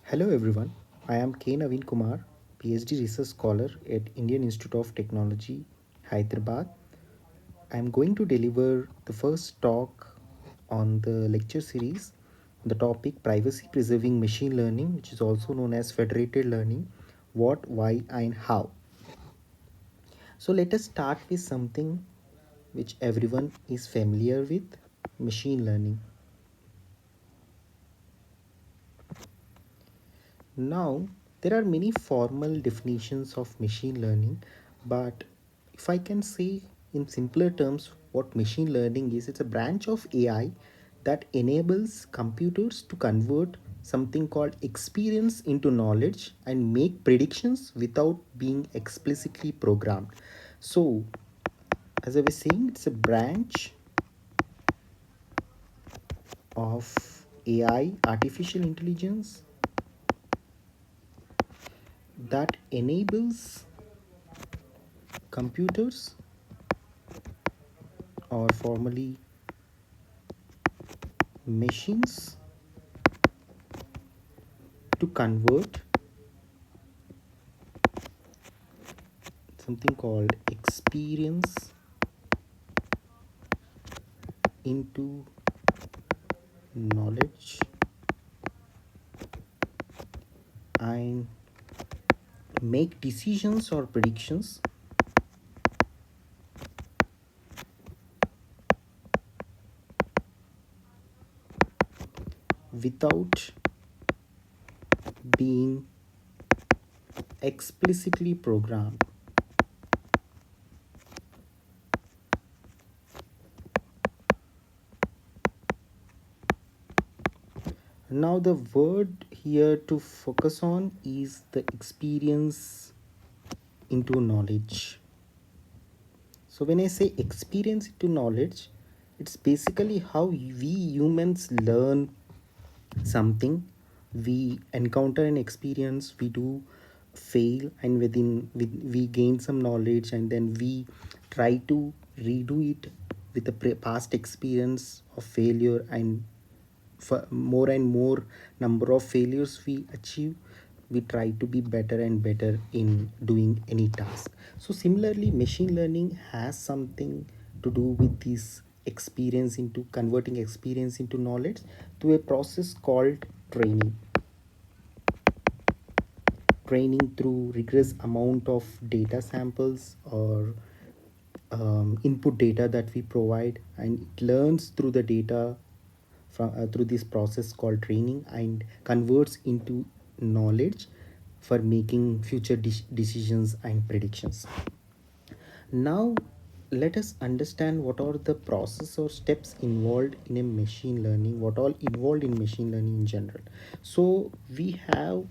Hello everyone, I am K. Naveen Kumar, PhD Research Scholar at Indian Institute of Technology, Hyderabad. I am going to deliver the first talk on the lecture series on the topic Privacy Preserving Machine Learning, which is also known as Federated Learning, what, why, and how. So let us start with something which everyone is familiar with, machine learning. Now, there are many formal definitions of machine learning, but if I can say in simpler terms what machine learning is, it's a branch of AI that enables computers to convert something called experience into knowledge and make predictions without being explicitly programmed. So, as I was saying, it's a branch of AI, artificial intelligence, that enables computers, or formally machines, to convert something called experience into knowledge and make decisions or predictions without being explicitly programmed. Now, the word here to focus on is the experience into knowledge. So, when I say experience into knowledge, it's basically how we humans learn something. We encounter an experience, we do fail, and we gain some knowledge, and then we try to redo it with the past experience of failure, and for more and more number of failures we achieve, we try to be better and better in doing any task. So similarly, machine learning has something to do with this experience into converting experience into knowledge through a process called training through rigorous amount of data samples or input data that we provide, and it learns through the data from through this process called training and converts into knowledge for making future decisions and predictions. Now let us understand what are the process or steps involved in a machine learning, what all involved in machine learning in general. So we have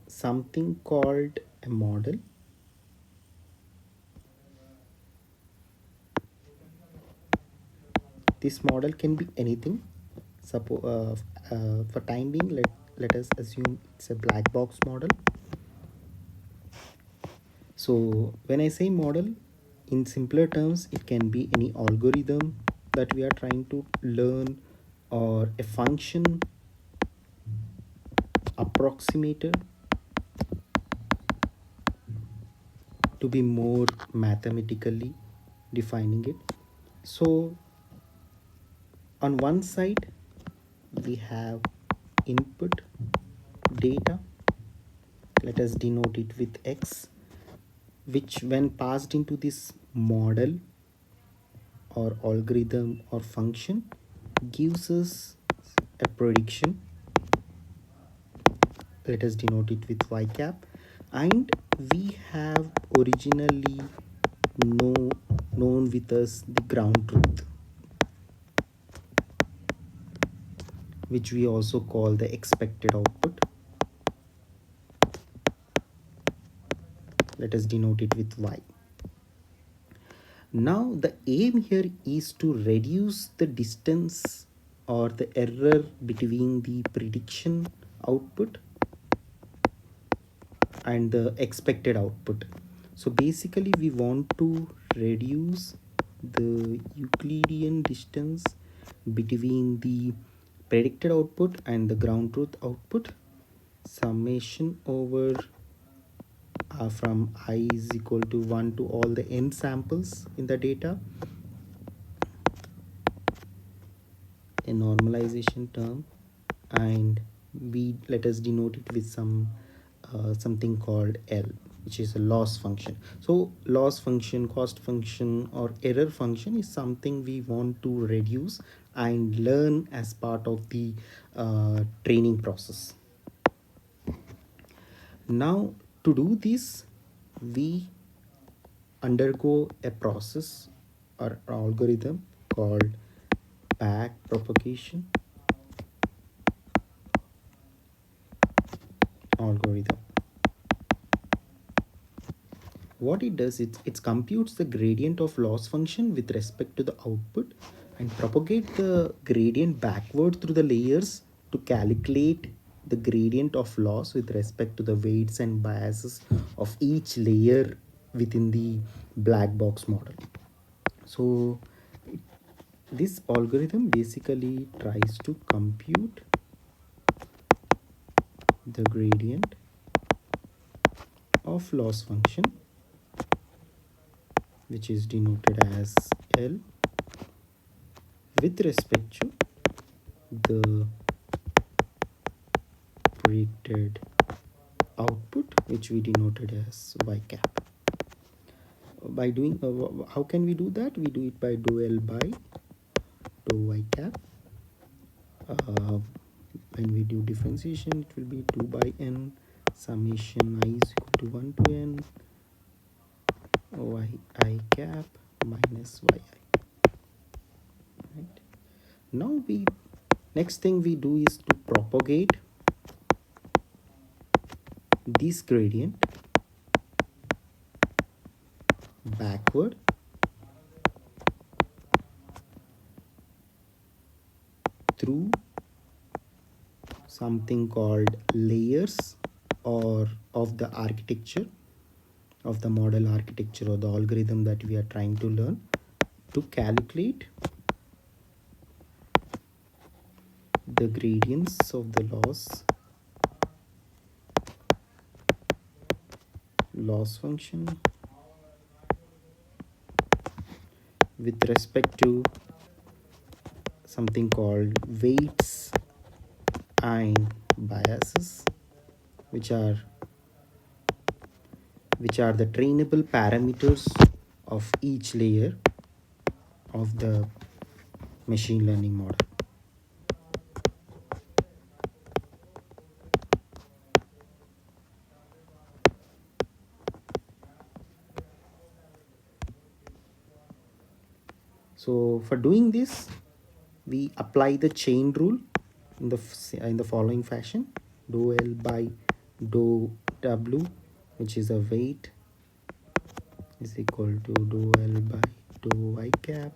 something called a model. This model can be anything. Suppose for time being, let us assume it's a black box model. So when I say model, in simpler terms, it can be any algorithm that we are trying to learn, or a function approximator, to be more mathematically defining it. So on one side, we have input data. Let us denote it with x, which when passed into this model or algorithm or function gives us a prediction. Let us denote it with y cap. And we have originally known with us the ground truth, which we also call the expected output. Let us denote it with y. Now the aim here is to reduce the distance or the error between the prediction output and the expected output. So basically we want to reduce the Euclidean distance between the predicted output and the ground truth output, summation over from I is equal to 1 to all the n samples in the data, a normalization term, and we let us denote it with something called L, which is a loss function. So loss function, cost function, or error function is something we want to reduce and learn as part of the training process. Now to do this, we undergo a process or algorithm called backpropagation algorithm. What it does, it computes the gradient of loss function with respect to the output and propagate the gradient backward through the layers to calculate the gradient of loss with respect to the weights and biases of each layer within the black box model. So this algorithm basically tries to compute the gradient of loss function, which is denoted as L, with respect to the predicted output, which we denoted as y cap. By doing how can we do that? We do it by dou L by dou y cap. When we do differentiation, it will be 2 by n summation I is equal to 1 to n y I cap minus yi. Right. Now we next thing we do is to propagate this gradient backward through something called layers or of the architecture of the model architecture or the algorithm that we are trying to learn to calculate the gradients of the loss function with respect to something called weights and biases, which are the trainable parameters of each layer of the machine learning model. So for doing this, we apply the chain rule in the following fashion: dou L by dou W, which is a weight, is equal to dou L by dou y cap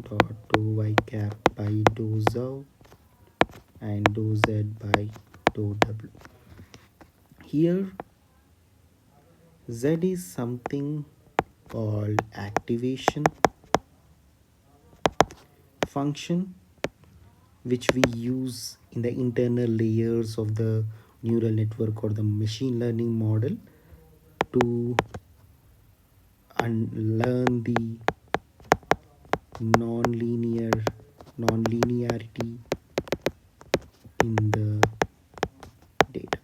dot dou y cap by dou Z and dou Z by dou W. Here Z is something called activation function, which we use in the internal layers of the neural network or the machine learning model to learn the nonlinearity in the data.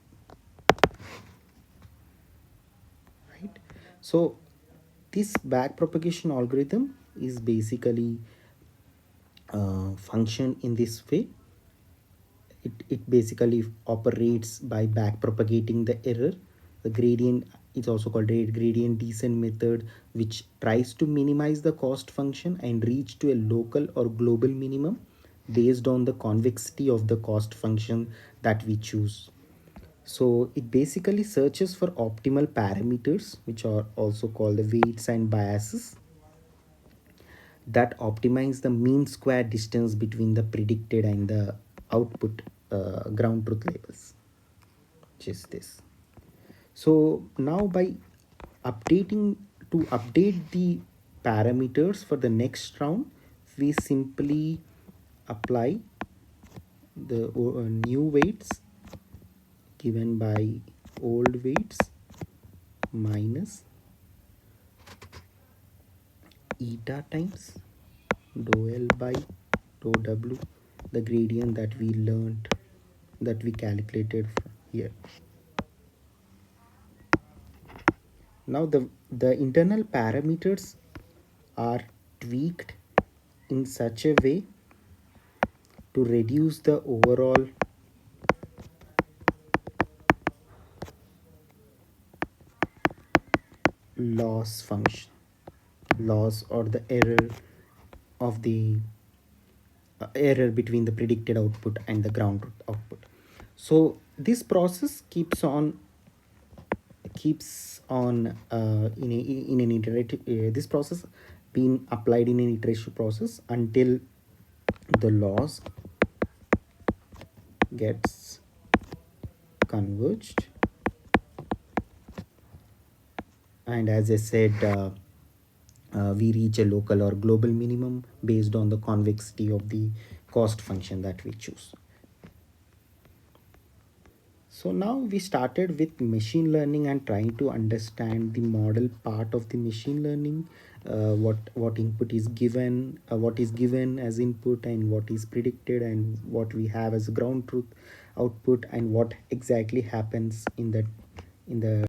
Right. So this backpropagation algorithm is basically function in this way. It basically operates by backpropagating the error. The gradient is also called gradient descent method, which tries to minimize the cost function and reach to a local or global minimum based on the convexity of the cost function that we choose. So it basically searches for optimal parameters, which are also called the weights and biases, that optimize the mean square distance between the predicted and the output ground truth labels, which is this. So now by update the parameters for the next round, we simply apply the new weights given by old weights minus eta times dou L by dou W, the gradient that we learned, that we calculated here. Now the internal parameters are tweaked in such a way to reduce the overall loss function, loss or the error of the error between the predicted output and the ground truth output. So this process keeps on in an iterative this process being applied in an iteration process until the loss gets converged, and as I said, we reach a local or global minimum based on the convexity of the cost function that we choose. So now we started with machine learning and trying to understand the model part of the machine learning, what input is given, what is given as input, and what is predicted, and what we have as ground truth output, and what exactly happens in the